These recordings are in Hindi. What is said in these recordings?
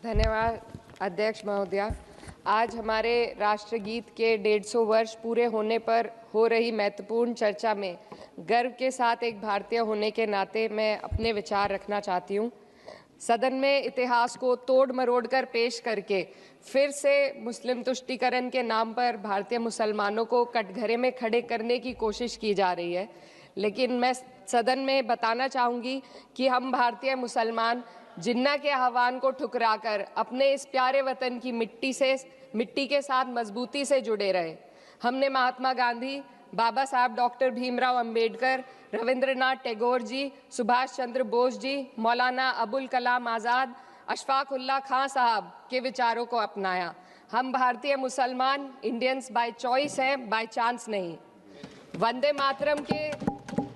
धन्यवाद अध्यक्ष महोदया। आज हमारे राष्ट्रगीत के 150 वर्ष पूरे होने पर हो रही महत्वपूर्ण चर्चा में गर्व के साथ एक भारतीय होने के नाते मैं अपने विचार रखना चाहती हूँ। सदन में इतिहास को तोड़ मरोड़ कर पेश करके फिर से मुस्लिम तुष्टीकरण के नाम पर भारतीय मुसलमानों को कटघरे में खड़े करने की कोशिश की जा रही है। लेकिन मैं सदन में बताना चाहूँगी कि हम भारतीय मुसलमान जिन्ना के आह्वान को ठुकराकर अपने इस प्यारे वतन की मिट्टी के साथ मजबूती से जुड़े रहे। हमने महात्मा गांधी, बाबा साहब डॉक्टर भीमराव अंबेडकर, रविंद्रनाथ टैगोर जी, सुभाष चंद्र बोस जी, मौलाना अबुल कलाम आज़ाद, अशफाक उल्लाह खां साहब के विचारों को अपनाया। हम भारतीय मुसलमान इंडियंस बाय चॉइस हैं, बाय चांस नहीं। वंदे मातरम के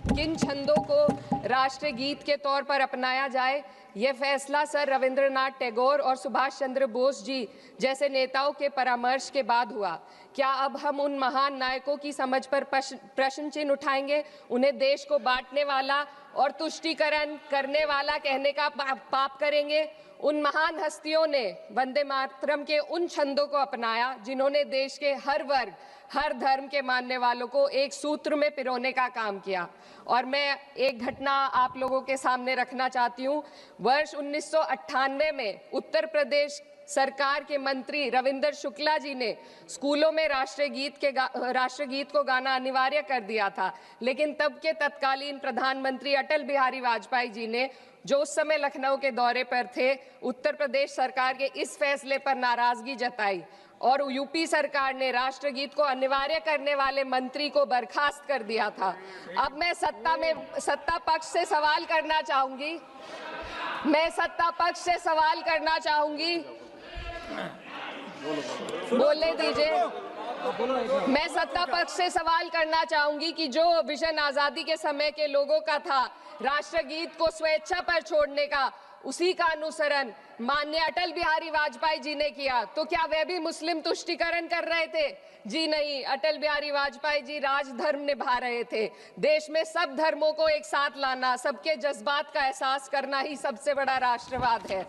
किन छंदों को राष्ट्रगीत के तौर पर अपनाया जाए, यह फैसला सर रविंद्रनाथ टैगोर और सुभाष चंद्र बोस जी जैसे नेताओं के परामर्श के बाद हुआ। क्या अब हम उन महान नायकों की समझ पर प्रश्न चिन्ह उठाएंगे? उन्हें देश को बांटने वाला और तुष्टीकरण करने वाला कहने का पाप करेंगे? उन महान हस्तियों ने वंदे मातरम के उन छंदों को अपनाया जिन्होंने देश के हर वर्ग, हर धर्म के मानने वालों को एक सूत्र में पिरोने का काम किया। और मैं एक घटना आप लोगों के सामने रखना चाहती हूँ। वर्ष 1998 में उत्तर प्रदेश सरकार के मंत्री रविंदर शुक्ला जी ने स्कूलों में राष्ट्रगीत को गाना अनिवार्य कर दिया था। लेकिन तब के तत्कालीन प्रधानमंत्री अटल बिहारी वाजपेयी जी ने, जो उस समय लखनऊ के दौरे पर थे, उत्तर प्रदेश सरकार के इस फैसले पर नाराजगी जताई और यूपी सरकार ने राष्ट्रगीत को अनिवार्य करने वाले मंत्री को बर्खास्त कर दिया था। अब मैं सत्ता पक्ष से सवाल करना चाहूंगी। बोलने दीजिए। मैं सत्ता पक्ष से सवाल करना चाहूंगी कि जो विजन आजादी के समय के लोगों का था राष्ट्रगीत को स्वेच्छा पर छोड़ने का, उसी का अनुसरण माननीय अटल बिहारी वाजपेयी जी ने किया, तो क्या वह भी मुस्लिम तुष्टीकरण कर रहे थे? जी नहीं, अटल बिहारी वाजपेयी जी राजधर्म निभा रहे थे। देश में सब धर्मों को एक साथ लाना, सबके जज्बात का एहसास करना ही सबसे बड़ा राष्ट्रवाद है।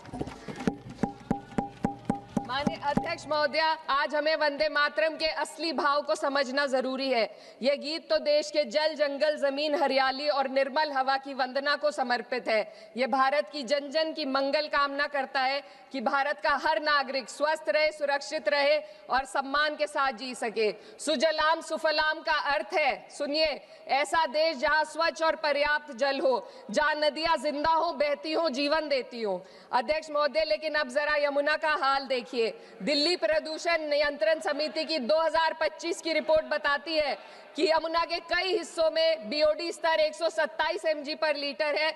माननीय अध्यक्ष महोदया, आज हमें वंदे मातरम के असली भाव को समझना जरूरी है। यह गीत तो देश के जल, जंगल, जमीन, हरियाली और निर्मल हवा की वंदना को समर्पित है। यह भारत की जन जन की मंगल कामना करता है कि भारत का हर नागरिक स्वस्थ रहे, सुरक्षित रहे और सम्मान के साथ जी सके। सुजलाम सुफलाम का अर्थ है, सुनिए, ऐसा देश जहां स्वच्छ और पर्याप्त जल हो, जहां नदियां जिंदा हो, बहती हो, जीवन देती हो। अध्यक्ष महोदय, लेकिन अब जरा यमुना का हाल देखिए। दिल्ली प्रदूषण नियंत्रण समिति की 2025 की रिपोर्ट बताती है कि यमुना के कई हिस्सों में बीओडी स्तर 127 mg पर लीटर है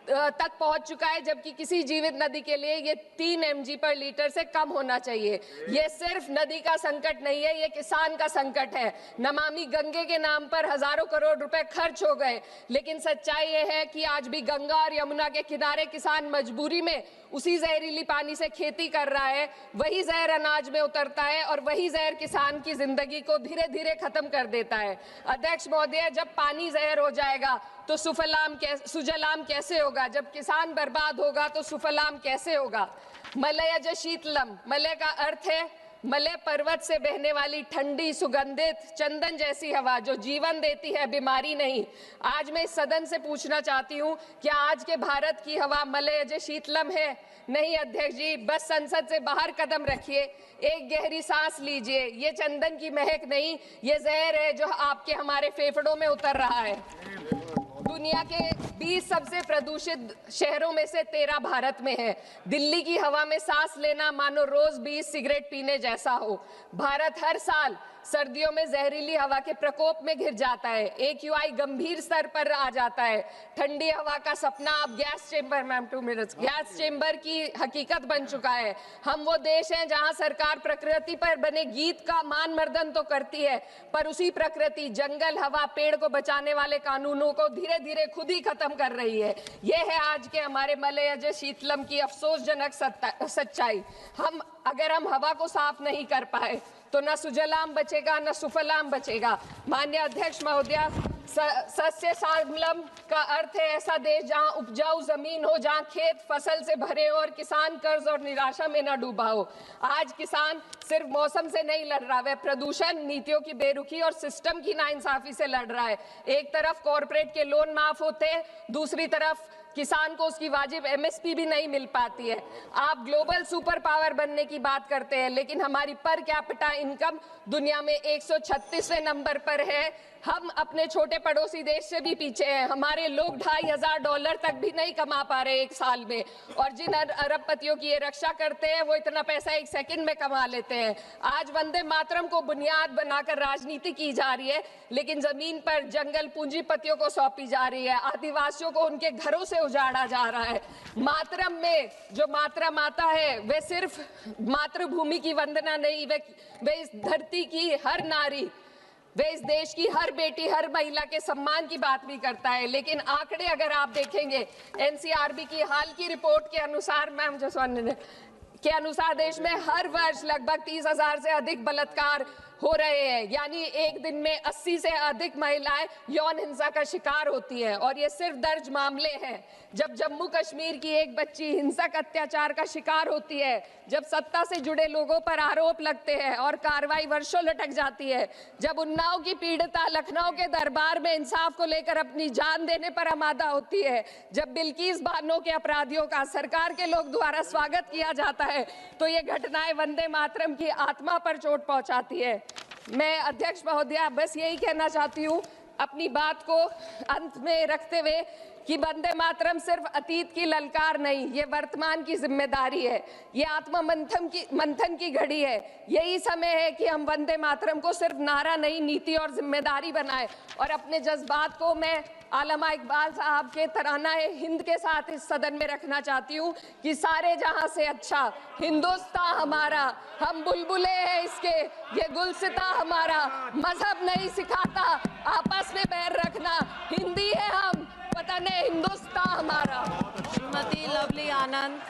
तक पहुंच चुका है, जबकि किसी जीवित नदी के लिए ये 3 mg पर लीटर से कम होना चाहिए। ये सिर्फ नदी का संकट नहीं है, ये किसान का संकट है। नमामि गंगे के नाम पर हजारों करोड़ रुपए खर्च हो गए, लेकिन सच्चाई ये है कि आज भी गंगा और यमुना के किनारे किसान मजबूरी में उसी जहरीली पानी से खेती कर रहा है। वही जहर अनाज में उतरता है और वही जहर किसान की जिंदगी को धीरे धीरे खत्म कर देता है। अध्यक्ष महोदय, जब पानी जहर हो जाएगा तो सुजलाम कैसे होगा? जब किसान बर्बाद होगा तो सुफलाम कैसे होगा? मलयज शीतलम, मलय का अर्थ है मलय पर्वत से बहने वाली ठंडी, सुगंधित, चंदन जैसी हवा जो जीवन देती है, बीमारी नहीं। आज मैं इस सदन से पूछना चाहती हूँ, क्या आज के भारत की हवा मलयज शीतलम है? नहीं अध्यक्ष जी, बस संसद से बाहर कदम रखिए, एक गहरी सांस लीजिए। ये चंदन की महक नहीं, ये जहर है जो आपके हमारे फेफड़ों में उतर रहा है। दुनिया के 20 सबसे प्रदूषित शहरों में से 13 भारत में है। दिल्ली की हवा में सांस लेना मानो रोज 20 सिगरेट पीने जैसा हो। भारत हर साल सर्दियों में जहरीली हवा के प्रकोप में घिर जाता है। AQI गंभीर स्तर पर आ जाता है। ठंडी हवा का सपना अब गैस चेंबर की हकीकत बन चुका है। हम वो देश हैं जहां सरकार प्रकृति पर बने गीत का मान मर्दन तो करती है, पर उसी प्रकृति, जंगल, हवा, पेड़ को बचाने वाले कानूनों को धीरे धीरे खुद ही खत्म कर रही है। ये है आज के हमारे मलयज शीतलम की अफसोसजनक सच्चाई। अगर हम हवा को साफ नहीं कर पाए तो न सुजलाम बचेगा, न सुफलाम बचेगा। माननीय अध्यक्ष महोदया, सस्य श्यामलम का अर्थ है ऐसा देश जहां उपजाऊ जमीन हो, जहां खेत फसल से भरे हो और किसान कर्ज और निराशा में न डूबा हो। आज किसान सिर्फ मौसम से नहीं लड़ रहा, वह प्रदूषण, नीतियों की बेरुखी और सिस्टम की नाइंसाफी से लड़ रहा है। एक तरफ कॉरपोरेट के लोन माफ होते हैं, दूसरी तरफ किसान को उसकी वाजिब एमएसपी भी नहीं मिल पाती है। आप ग्लोबल सुपर पावर बनने की बात करते हैं, लेकिन हमारी पर कैपिटा इनकम दुनिया में 136वें नंबर पर है। हम अपने छोटे पड़ोसी देश से भी पीछे हैं। हमारे लोग $2,500 तक भी नहीं कमा पा रहे एक साल में, और जिन अरबपतियों की ये रक्षा करते हैं वो इतना पैसा एक सेकंड में कमा लेते हैं। आज वंदे मातरम को बुनियाद बनाकर राजनीति की जा रही है, लेकिन जमीन पर जंगल पूंजीपतियों को सौंपी जा रही है। आदिवासियों को उनके घरों से उजाड़ा जा रहा है। मातरम में जो मात्रा माता है वे सिर्फ मातृभूमि की वंदना नहीं, वे इस धरती की हर नारी, वे इस देश की हर बेटी, हर महिला के सम्मान की बात भी करता है। लेकिन आंकड़े अगर आप देखेंगे, एनसीआरबी की हाल की रिपोर्ट के अनुसार, मैम जसवंत के अनुसार देश में हर वर्ष लगभग 30,000 से अधिक बलात्कार हो रहे हैं। यानी एक दिन में 80 से अधिक महिलाएं यौन हिंसा का शिकार होती हैं, और ये सिर्फ दर्ज मामले हैं। जब जम्मू कश्मीर की एक बच्ची हिंसक अत्याचार का शिकार होती है, जब सत्ता से जुड़े लोगों पर आरोप लगते हैं और कार्रवाई वर्षों लटक जाती है, जब उन्नाव की पीड़िता लखनऊ के दरबार में इंसाफ को लेकर अपनी जान देने पर आमादा होती है, जब बिल्किस बानो के अपराधियों का सरकार के लोग द्वारा स्वागत किया जाता है, तो ये घटनाएं वंदे मातरम की आत्मा पर चोट पहुंचाती है। मैं अध्यक्ष महोदया बस यही कहना चाहती हूँ अपनी बात को अंत में रखते हुए कि वंदे मातरम सिर्फ अतीत की ललकार नहीं, ये वर्तमान की जिम्मेदारी है। ये आत्म मंथन की घड़ी है। यही समय है कि हम वंदे मातरम को सिर्फ नारा नहीं, नीति और जिम्मेदारी बनाएं। और अपने जज्बात को मैं आलमा इकबाल साहब के तराना हिंद के साथ इस सदन में रखना चाहती हूँ कि सारे जहां से अच्छा हिंदुस्तान हमारा, हम बुलबुले हैं इसके, ये गुलसिता हमारा, मजहब नहीं सिखाता आपस में बैर रखना, हिंदी है हम, वतन है हिंदुस्तान हमारा। श्रीमती लवली आनंद।